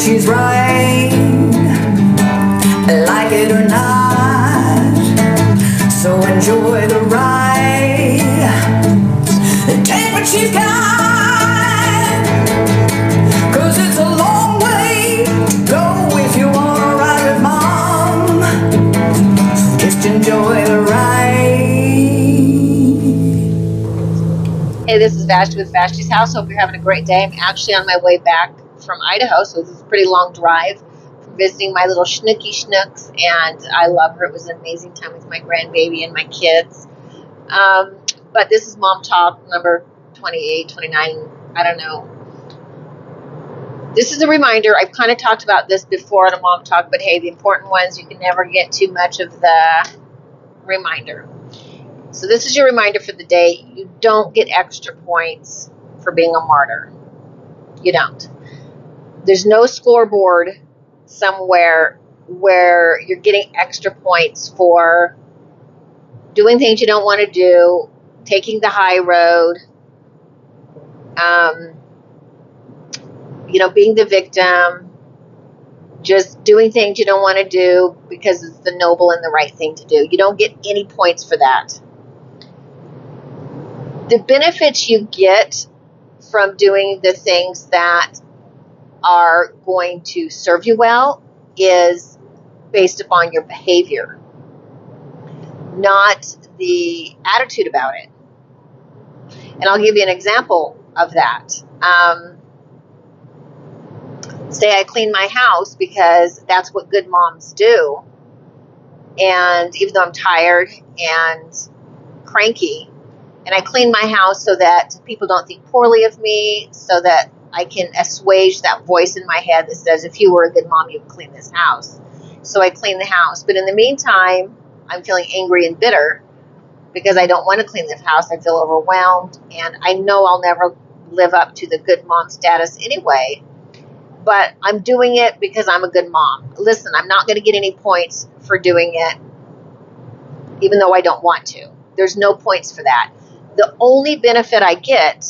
she's right, like it or not. So enjoy the ride, take what she's got, 'cause it's a long way to go if you wanna ride with Mom. Just enjoy the ride. Hey, this is Vashti with Vashti's House. Hope you're having a great day. I'm actually on my way back from Idaho, so this is a pretty long drive from visiting my little Schnooky Schnooks, and I love her. It was an amazing time with my grandbaby and my kids. But this is Mom Talk number 28, 29, I don't know. This is a reminder. I've kind of talked about this before in a Mom Talk, but hey, the important ones, you can never get too much of the reminder. So this is your reminder for the day. You don't get extra points for being a martyr. You don't. There's no scoreboard somewhere where you're getting extra points for doing things you don't want to do, taking the high road, being the victim, just doing things you don't want to do because it's the noble and the right thing to do. You don't get any points for that. The benefits you get from doing the things that are going to serve you well is based upon your behavior, not the attitude about it. And I'll give you an example of that. Say I clean my house because that's what good moms do. And even though I'm tired and cranky, and I clean my house so that people don't think poorly of me, so that I can assuage that voice in my head that says, if you were a good mom, you would clean this house. So I clean the house. But in the meantime, I'm feeling angry and bitter because I don't want to clean this house. I feel overwhelmed, and I know I'll never live up to the good mom status anyway. But I'm doing it because I'm a good mom. Listen, I'm not going to get any points for doing it, even though I don't want to. There's no points for that. The only benefit I get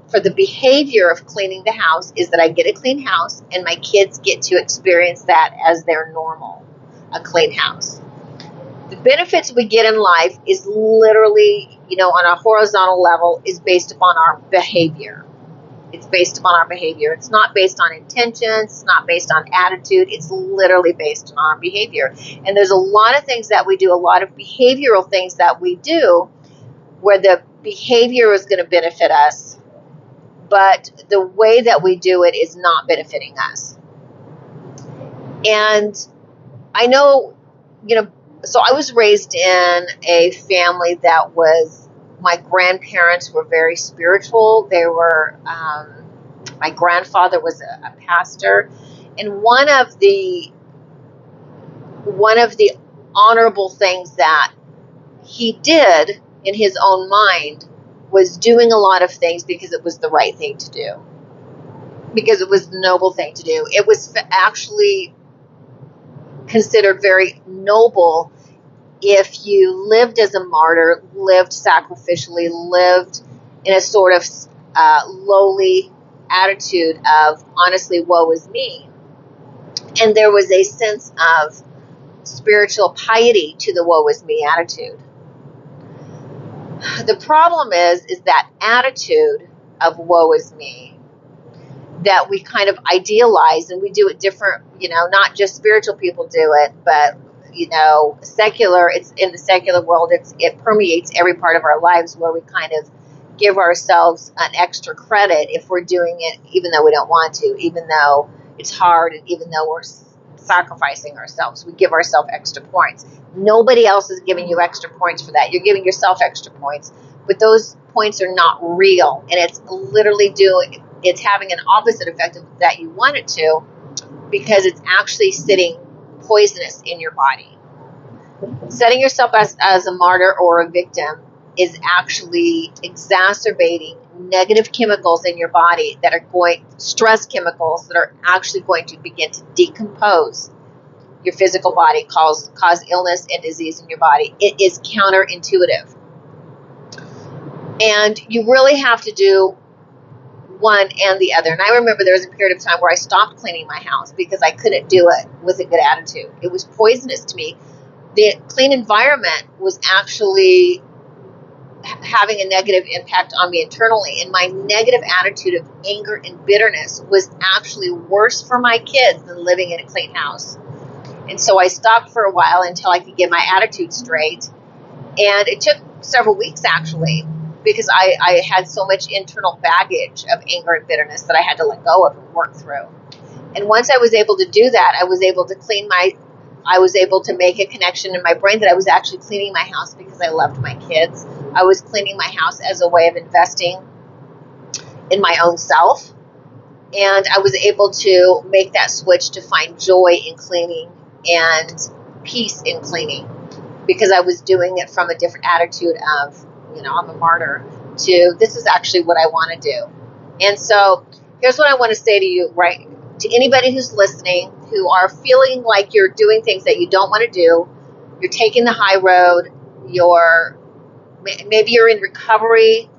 for the behavior of cleaning the house is that I get a clean house, and my kids get to experience that as their normal, a clean house. The benefits we get in life is literally, on a horizontal level, is based upon our behavior. It's based upon our behavior. It's not based on intentions. It's not based on attitude. It's literally based on our behavior. And there's a lot of things that we do, a lot of behavioral things that we do where the behavior is going to benefit us, but the way that we do it is not benefiting us. And I know, so I was raised in a family that my grandparents were very spiritual. They were, my grandfather was a pastor, and one of the honorable things that he did in his own mind was doing a lot of things because it was the right thing to do, because it was the noble thing to do. It was actually considered very noble if you lived as a martyr, lived sacrificially, lived in a sort of lowly attitude of, honestly, woe is me. And there was a sense of spiritual piety to the woe is me attitude. The problem is that attitude of woe is me that we kind of idealize, and we do it different, not just spiritual people do it, but secular, it's in the secular world, it permeates every part of our lives, where we kind of give ourselves an extra credit if we're doing it even though we don't want to, even though it's hard, and even though we're sacrificing ourselves. We give ourselves extra points. Nobody else is giving you extra points for that. You're giving yourself extra points, but those points are not real, and it's literally it's having an opposite effect of that you want it to, because it's actually sitting poisonous in your body. Setting yourself as a martyr or a victim is actually exacerbating negative chemicals in your body that are stress chemicals that are actually going to begin to decompose your physical body, cause illness and disease in your body. It is counterintuitive. And you really have to do one and the other. And I remember there was a period of time where I stopped cleaning my house because I couldn't do it with a good attitude. It was poisonous to me. The clean environment was actually having a negative impact on me internally, and my negative attitude of anger and bitterness was actually worse for my kids than living in a clean house. And so I stopped for a while until I could get my attitude straight, and it took several weeks actually, because I had so much internal baggage of anger and bitterness that I had to let go of and work through. And once I was able to do that, I was able to make a connection in my brain that I was actually cleaning my house because I loved my kids. I was cleaning my house as a way of investing in my own self. And I was able to make that switch to find joy in cleaning and peace in cleaning, because I was doing it from a different attitude of, I'm a martyr, to this is actually what I want to do. And so here's what I want to say to you, right? To anybody who's listening, who are feeling like you're doing things that you don't want to do, you're taking the high road, maybe you're in recovery,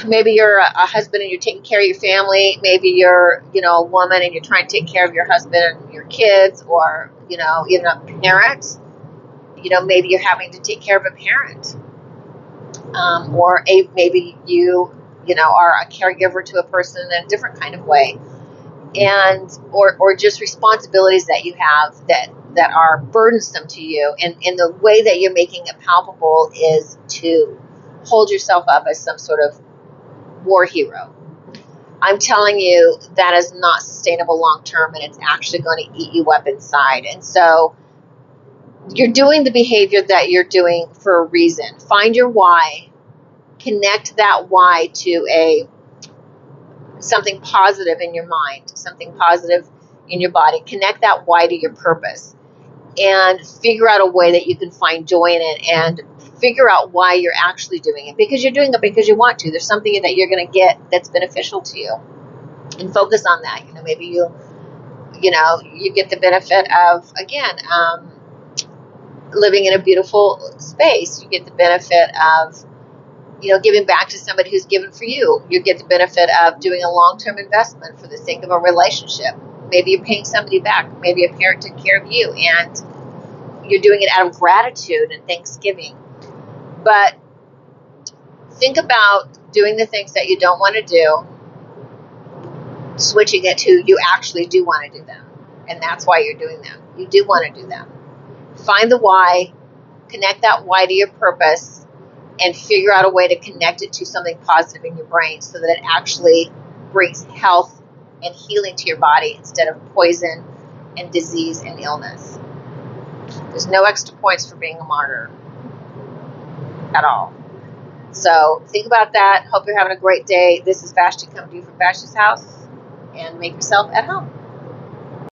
maybe you're a husband and you're taking care of your family, maybe you're, a woman and you're trying to take care of your husband and your kids, or, even a parent, maybe you're having to take care of a parent, or maybe you are a caregiver to a person in a different kind of way, and or just responsibilities that you have that are burdensome to you, and the way that you're making it palpable is to hold yourself up as some sort of war hero. I'm telling you, that is not sustainable long term, and it's actually going to eat you up inside. And so you're doing the behavior that you're doing for a reason. Find your why. Connect that why to something positive in your mind, something positive in your body. Connect that why to your purpose, and figure out a way that you can find joy in it, and figure out why you're actually doing it, because you're doing it because you want to. There's something that you're going to get that's beneficial to you, and focus on that. Maybe you get the benefit of, again, living in a beautiful space. You get the benefit of giving back to somebody who's given for you. You get the benefit of doing a long-term investment for the sake of a relationship. Maybe you're paying somebody back. Maybe a parent took care of you, and you're doing it out of gratitude and thanksgiving. But think about doing the things that you don't want to do, switching it to you actually do want to do them, and that's why you're doing them. You do want to do them. Find the why, connect that why to your purpose, and figure out a way to connect it to something positive in your brain so that it actually brings health and healing to your body instead of poison and disease and illness. There's no extra points for being a martyr at all. So think about that. Hope you're having a great day. This is Vashti coming to you from Vashti's house, and make yourself at home.